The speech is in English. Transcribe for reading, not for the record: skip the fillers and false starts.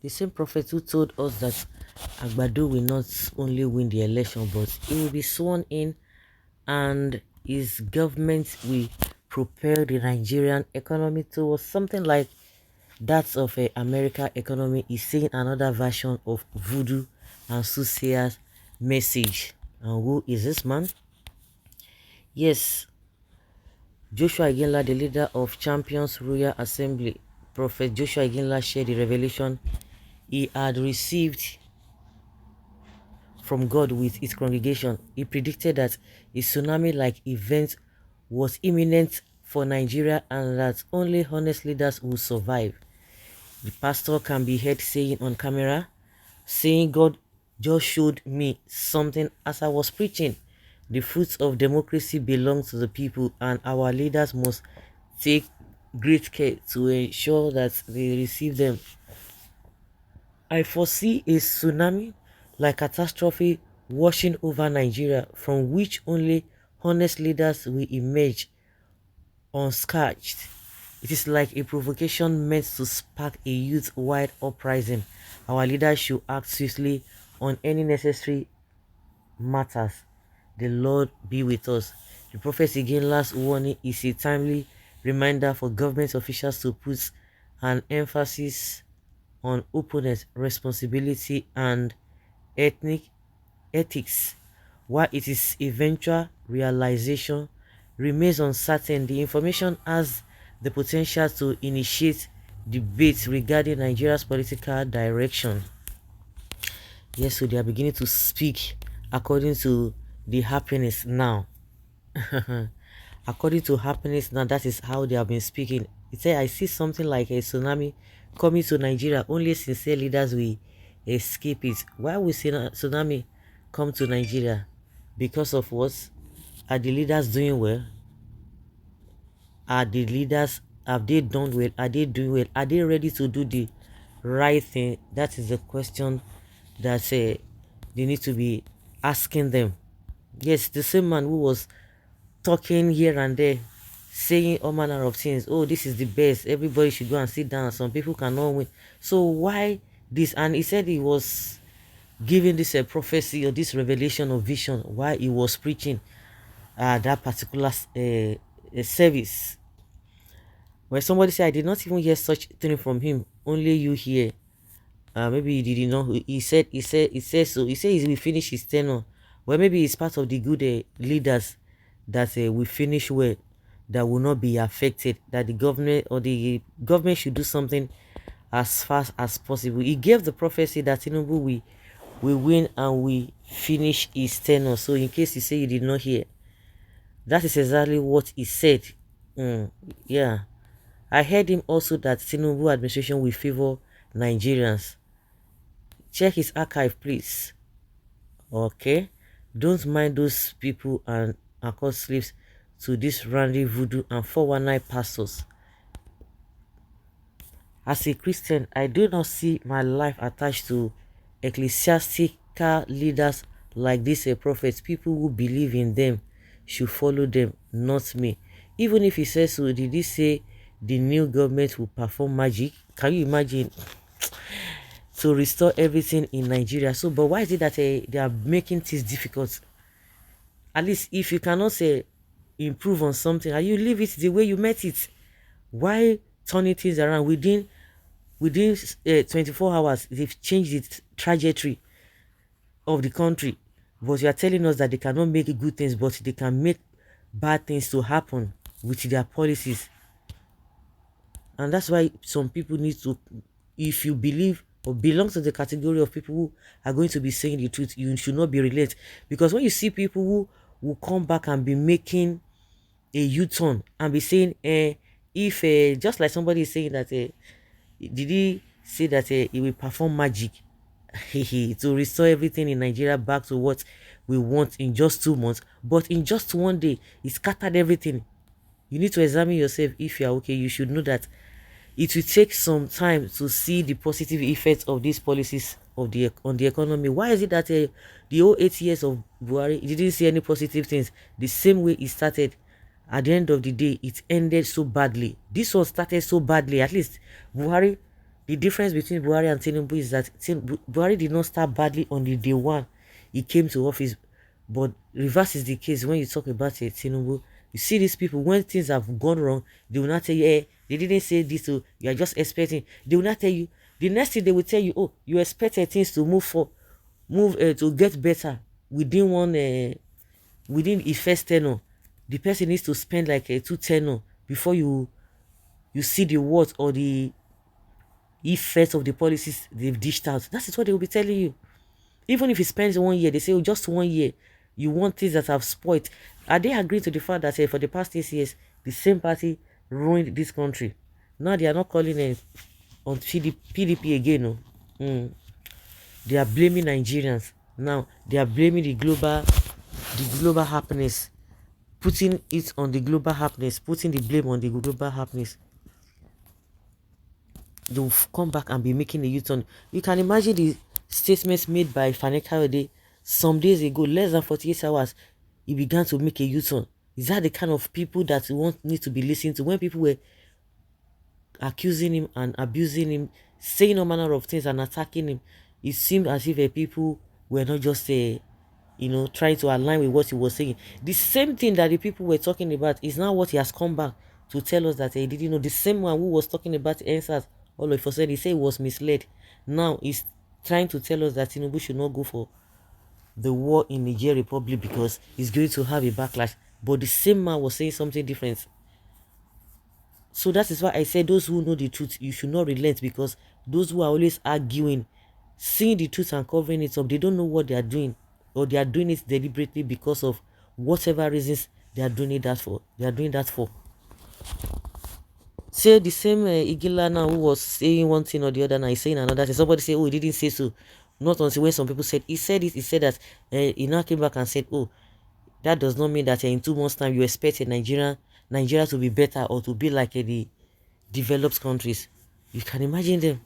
The same prophet who told us that Agbado will not only win the election, but he will be sworn in and his government will propel the Nigerian economy towards something like that of a America economy, is saying another version of voodoo and soothsayer's message. And who is this man? Yes, Joshua Iginla, the leader of Champions Royal Assembly. Prophet Joshua Iginla shared the revelation he had received from God with his congregation. He predicted that a tsunami-like event was imminent for Nigeria and that only honest leaders would survive. The pastor can be heard saying on camera, saying, "God just showed me something as I was preaching. The fruits of democracy belong to the people and our leaders must take great care to ensure that they receive them. I foresee a tsunami-like catastrophe washing over Nigeria, from which only honest leaders will emerge unscathed. It is like a provocation meant to spark a youth-wide uprising. Our leaders should act swiftly on any necessary matters. The Lord be with us." The prophet again last warning is a timely reminder for government officials to put an emphasis on openness, responsibility, and ethnic ethics. While its eventual realization remains uncertain, the information has the potential to initiate debates regarding Nigeria's political direction. Yes, so they are beginning to speak according to the happiness now. According to happiness now, that is how they have been speaking. It said, "I see something like a tsunami coming to Nigeria. Only sincere leaders will escape it." Why will tsunami come to Nigeria? Because of what? Are the leaders doing well? Are the leaders, have they done well? Are they doing well? Are they ready to do the right thing? That is the question that they need to be asking them. Yes, the same man who was talking here and there, saying all manner of things. Oh, this is the best. Everybody should go and sit down. Some people cannot win. So why this? And he said he was giving this a prophecy or this revelation of vision while he was preaching that particular service. When somebody said, "I did not even hear such thing from him, only you hear." Maybe he didn't know. He said so. He said he will finish his tenure. Well, maybe he's part of the good leaders that will finish well, that will not be affected, that the government should do something as fast as possible. He gave the prophecy that Tinubu will win and we finish his tenure. So in case you say you did not hear, that is exactly what he said. Yeah. I heard him also that Tinubu administration will favor Nigerians. Check his archive, please. Okay. Don't mind those people and call slaves to this randy voodoo and 419 pastors. As a Christian, I do not see my life attached to ecclesiastical leaders like these prophets. People who believe in them should follow them, not me. Even if he says so, did he say the new government will perform magic? Can you imagine? To restore everything in Nigeria. So, but why is it that they are making things difficult? At least if you cannot say improve on something, and you leave it the way you met it, why turning things around within 24 hours? They've changed the trajectory of the country, but you are telling us that they cannot make good things, but they can make bad things to happen with their policies. And that's why some people need to, if you believe or belong to the category of people who are going to be saying the truth, you should not be relate. Because when you see people who will come back and be making a U-turn and be saying, if just like somebody is saying that, did he say that he will perform magic to restore everything in Nigeria back to what we want in just 2 months, but in just one day, he scattered everything. You need to examine yourself. If you are okay, you should know that it will take some time to see the positive effects of these policies on the economy. Why is it that the whole 8 years of Buhari, he didn't see any positive things? The same way it started, at the end of the day, it ended so badly. This one started so badly. At least Buhari The difference between Buhari and Tinubu is that Buhari did not start badly on the day one he came to office, but reverse is the case when you talk about Tinubu. You see these people, when things have gone wrong, they will not tell you, they didn't say this, so you are just expecting. They will not tell you. The next thing they will tell you, oh, you expected things to move to get better within within a first tenure. The person needs to spend like a two tenure before you see the worth or the effects of the policies they've dished out. That is what they will be telling you. Even if he spends 1 year, they say, oh, just 1 year. You want things that have spoiled. Are they agreeing to the fact that for the past 8 years, the same party ruined this country? Now they are not calling it on PDP again. No. They are blaming Nigerians. Now they are blaming the global happiness, putting it on the global happiness, putting the blame on the global happiness. They'll come back and be making a U-turn. You can imagine the statements made by Fani Kayode some days ago, less than 48 hours, he began to make a U-turn. Is that the kind of people that you need to be listening to? When people were accusing him and abusing him, saying all manner of things and attacking him, it seemed as if people were not just trying to align with what he was saying. The same thing that the people were talking about is now what he has come back to tell us that he didn't know. The same one who was talking about answers all of a sudden, he said he was misled. Now he's trying to tell us that Tinubu should not go for the war in Niger Republic because he's going to have a backlash. But the same man was saying something different. So that is why I said those who know the truth, you should not relent, because those who are always arguing, seeing the truth and covering it up, they don't know what they are doing, or they are doing it deliberately because of whatever reasons they are doing that for. They are doing that for. Say the same Igila now who was saying one thing or the other, now he's saying another thing. Somebody say, oh, he didn't say so. Not until when some people said he said it. He said that he now came back and said, oh, that does not mean that in 2 months' time you expect Nigeria to be better or to be like the developed countries. You can imagine them.